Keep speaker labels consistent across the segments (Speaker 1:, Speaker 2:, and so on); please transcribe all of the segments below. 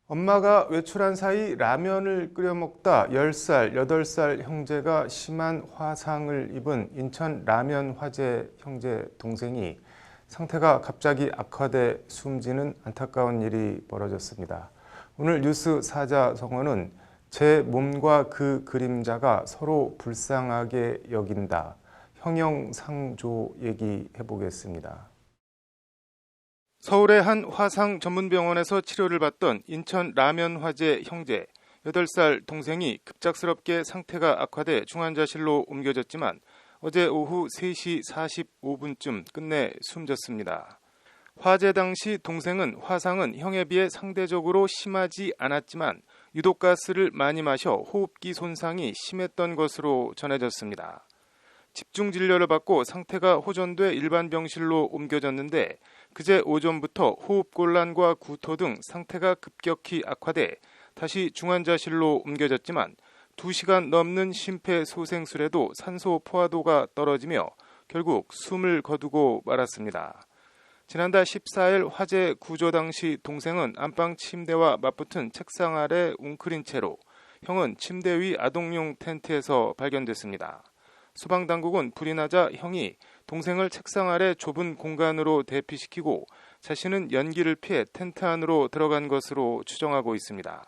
Speaker 1: 엄마가 외출한 사이 라면을 끓여 먹다 10살, 8살 형제가 심한 화상을 입은 인천 라면 화재 형제 동생이 상태가 갑자기 악화돼 숨지는 안타까운 일이 벌어졌습니다. 오늘 뉴스 사자성어는 제 몸과 그 그림자가 서로 불쌍하게 여긴다. 형용상조 얘기해 보겠습니다. 서울의 한 화상 전문병원에서 치료를 받던 인천 라면 화재 형제 8살 동생이 급작스럽게 상태가 악화돼 중환자실로 옮겨졌지만 어제 오후 3시 45분쯤 끝내 숨졌습니다. 화재 당시 동생은 화상은 형에 비해 상대적으로 심하지 않았지만 유독가스를 많이 마셔 호흡기 손상이 심했던 것으로 전해졌습니다. 집중 진료를 받고 상태가 호전돼 일반 병실로 옮겨졌는데 그제 오전부터 호흡곤란과 구토 등 상태가 급격히 악화돼 다시 중환자실로 옮겨졌지만 2시간 넘는 심폐소생술에도 산소 포화도가 떨어지며 결국 숨을 거두고 말았습니다. 지난달 14일 화재 구조 당시 동생은 안방 침대와 맞붙은 책상 아래 웅크린 채로, 형은 침대 위 아동용 텐트에서 발견됐습니다. 소방당국은 불이 나자 형이 동생을 책상 아래 좁은 공간으로 대피시키고 자신은 연기를 피해 텐트 안으로 들어간 것으로 추정하고 있습니다.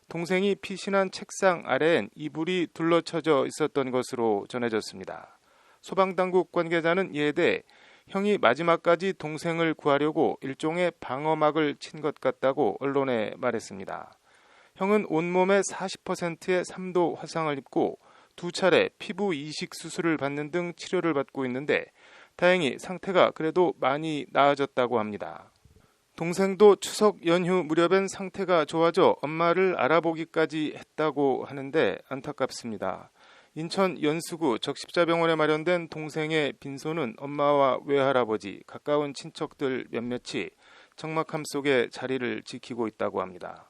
Speaker 1: 동생이 피신한 책상 아래엔 이불이 둘러쳐져 있었던 것으로 전해졌습니다. 소방당국 관계자는 이에 대해 형이 마지막까지 동생을 구하려고 일종의 방어막을 친 것 같다고 언론에 말했습니다. 형은 온몸의 40%의 3도 화상을 입고 2차례 피부 이식 수술을 받는 등 치료를 받고 있는데 다행히 상태가 그래도 많이 나아졌다고 합니다. 동생도 추석 연휴 무렵엔 상태가 좋아져 엄마를 알아보기까지 했다고 하는데 안타깝습니다. 인천 연수구 적십자병원에 마련된 동생의 빈소는 엄마와 외할아버지, 가까운 친척들 몇몇이 적막함 속에 자리를 지키고 있다고 합니다.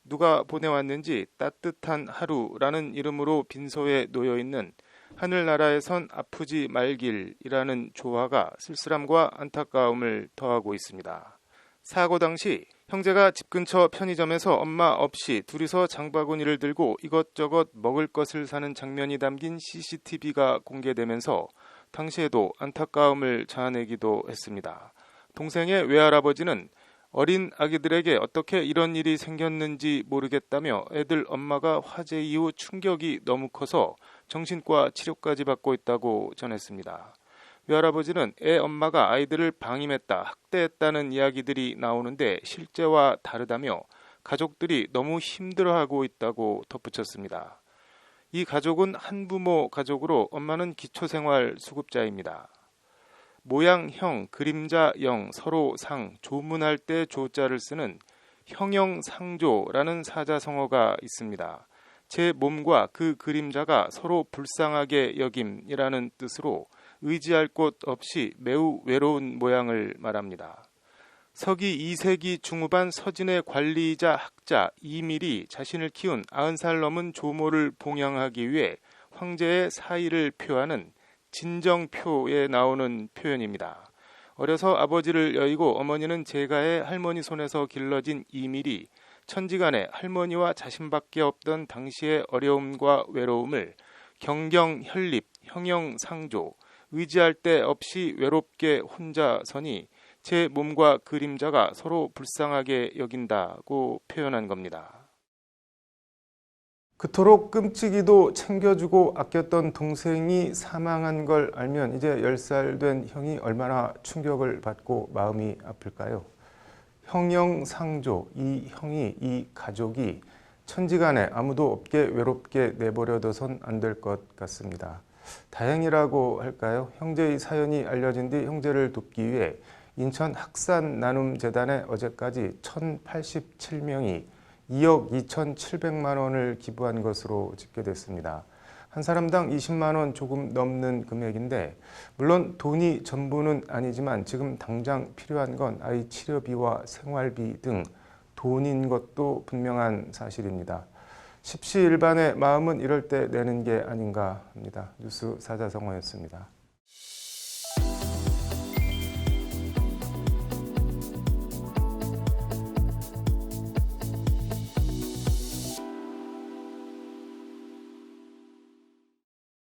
Speaker 1: 누가 보내왔는지 따뜻한 하루라는 이름으로 빈소에 놓여있는 하늘나라에선 아프지 말길이라는 조화가 쓸쓸함과 안타까움을 더하고 있습니다. 사고 당시 형제가 집 근처 편의점에서 엄마 없이 둘이서 장바구니를 들고 이것저것 먹을 것을 사는 장면이 담긴 CCTV가 공개되면서 당시에도 안타까움을 자아내기도 했습니다. 동생의 외할아버지는 어린 아기들에게 어떻게 이런 일이 생겼는지 모르겠다며 애들 엄마가 화재 이후 충격이 너무 커서 정신과 치료까지 받고 있다고 전했습니다. 외할아버지는 애 엄마가 아이들을 방임했다, 학대했다는 이야기들이 나오는데 실제와 다르다며 가족들이 너무 힘들어하고 있다고 덧붙였습니다. 이 가족은 한부모 가족으로 엄마는 기초생활 수급자입니다. 모양 형, 그림자 영, 서로 상, 조문할 때 조자를 쓰는 형형상조라는 사자성어가 있습니다. 제 몸과 그 그림자가 서로 불쌍하게 여김이라는 뜻으로 의지할 곳 없이 매우 외로운 모양을 말합니다. 서기 2세기 중후반 서진의 관리이자 학자 이밀이 자신을 키운 90살 넘은 조모를 봉양하기 위해 황제의 사의를 표하는 진정표에 나오는 표현입니다. 어려서 아버지를 여의고 어머니는 제가의 할머니 손에서 길러진 이밀이 천지간에 할머니와 자신밖에 없던 당시의 어려움과 외로움을 경경혈립, 형형상조, 의지할 데 없이 외롭게 혼자 서니 제 몸과 그림자가 서로 불쌍하게 여긴다고 표현한 겁니다. 그토록 끔찍이도 챙겨주고 아꼈던 동생이 사망한 걸 알면 이제 10살 된 형이 얼마나 충격을 받고 마음이 아플까요? 형형상조, 이 형이, 이 가족이 천지간에 아무도 없게 외롭게 내버려둬선 안 될 것 같습니다. 다행이라고 할까요? 형제의 사연이 알려진 뒤 형제를 돕기 위해 인천 학산나눔재단에 어제까지 1,087명이 2억 2,700만 원을 기부한 것으로 집계됐습니다. 한 사람당 20만 원 조금 넘는 금액인데 물론 돈이 전부는 아니지만 지금 당장 필요한 건 아이 치료비와 생활비 등 돈인 것도 분명한 사실입니다. 십시일반의 마음은 이럴 때 내는 게 아닌가 합니다. 뉴스 사자성어였습니다.